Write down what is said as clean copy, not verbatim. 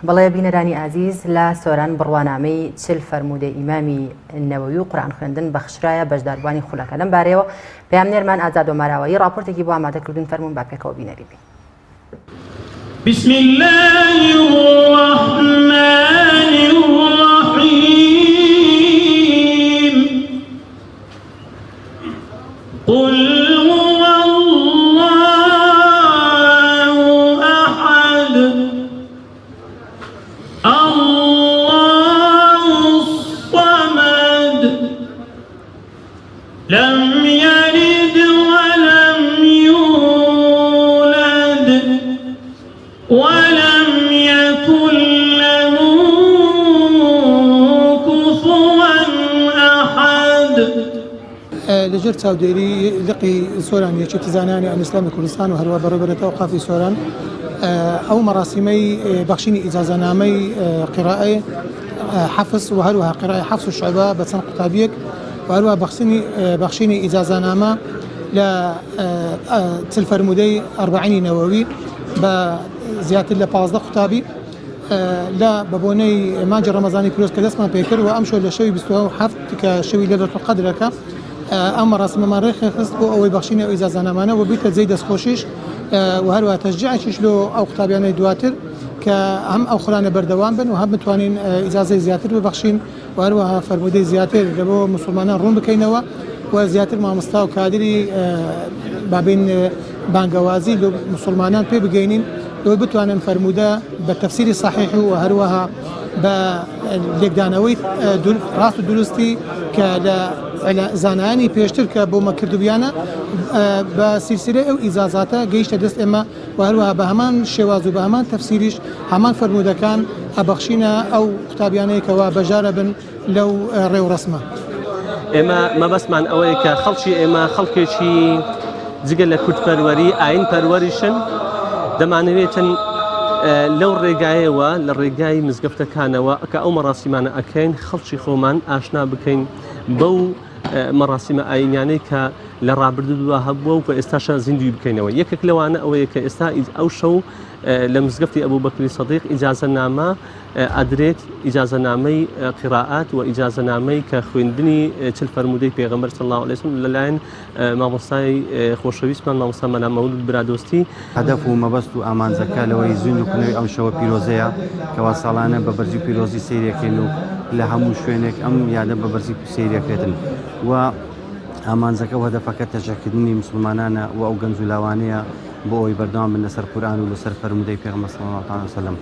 بەڵێ بینەرانی ئازیز لە سۆران بڕوانامەی چل فەرموودەی ئیمامی نەوەوی و قورئان خوێندن بەخشرایە بەشداربوانی خولەکە لەم بارەیەوە پەیامنێرمان ئازاد وەماراوایی ڕاپۆرتێکی بۆ ئامادەکردوون فەرموون با پێکەوە بینەری بین. بسم الله الرحمن الرحيم قل هو الله أحد الله الصمد لم يلد ولم يولد ولم يكن له كفوا أحد. لەژێر چاودێری لقی سۆران یەکی تزانانی ئەنئیسلامی کوردستان و هەروە بەڕێوەبەرێتەوە وقافی سۆران ئەو مەراسیمەی بەخشینی ئیجازەنامەی قیرائەی حەفز و هەروەها قیرائەی حەفز و شوعبە بە چەند قوتابیەک و هەروەها بەخشینی ئیجازەنامە لە چل فەرموودەی ئەربعینی نەوەوی بە زیاتر لە 15 قوتابی لە بەبوونەی مانجی ڕەمەزانی پیرۆز کە دەستمان پێکرد و ئەمشۆ لە شەوی 27 کە شەوی لەیلەتوڵ قەدرەکە ئەم مەراسیمەمان ڕێخست بۆ ئەوەی بەخشینی ئەو ئیجازەنامانە و بیتە جێی دەستخۆشیش و هەروەها تەشجیعێکیش لۆ ئەو قوتابیانەی دواتر کە هەم ئەو خولانە بەردەوام بن و هەم بتوانین ئیجازەی زیاتر ببەخشین و هەروەها فەرموودەی زیاتر لە بۆ موسڵمانان ڕوون بکەینەوە و زیاتر مامۆستا و کادری بابین بانگەوازی لە موسڵمانان پێ بگەینین لەوەی بتوانن فەرموودە بە تەفسیری صحیح و هەروەها بە لێکدانەوەی ڕاست و دروستی کە لە زانایانی پێشتر کە بۆ مەکردوبیانە بە سیلسلەی ئەو ئیجازاتە گەیشتە دەست ئێمە و هەروەها بە هەمان شێواز و بە هەمان تەفسیریش هەمان فەرموودەکان ئەبەخشینە ئەو قوتابیانەیەکەوە بەژارە بن لەو ڕێوڕەسمە. ئێمە مەبەستمان ئەوەیە کە خەڵکی ئێمە خەڵکێکی جگە لە کورتپەروەری ئاین پەروەریشن دەمانەوێتن لەو ڕێگایەوە لە ڕێگای مزگەفتەکانەوە کە ئەو مەراسیمانە ئەکەین خەڵکی خۆمان ئاشنا بکەین بەو مەراسیمە ئاینیانەی کە لە ڕابردووە هەبووە و کە ئێستاشە زیندوی بکەینەوە. یەکێک لەوانە ئەوەیە کە ئێستا ئەو شەو لە مزگەفتی ئەبوبەکری سەدیق ئیجازەنامە ئەدرێت ئیجازەنامەی قیرائات و ئیجازەنامەی کە خوێندنی چل فەرموودەی پێغەمبەر صلی الله علیه و سلم لەلایەن مامۆستای خۆشەویستمان مامۆستا مەلا مەولود برادۆستی. هەدەف و مەبەست و ئامانجەکە لەوەی زیندوکردنەوەی ئەم شەوە پیرۆزەیە کەوا ساڵانە بە بەرزی پیرۆزی سەیرەکەین و لە هەموو شوێنێک ئەم یادە بە بەرزی سەیرەکرێتن و ئامانجەکە و هەدەفەکە تەشەکردنی مسلمانانە و ئەو گەنج و لاوانەیە بۆ ئەوی بەردەوام بن لەسەر قورئان و لەسەر فەرموودەی پێغەمبەر صلی الله علیه و سلم.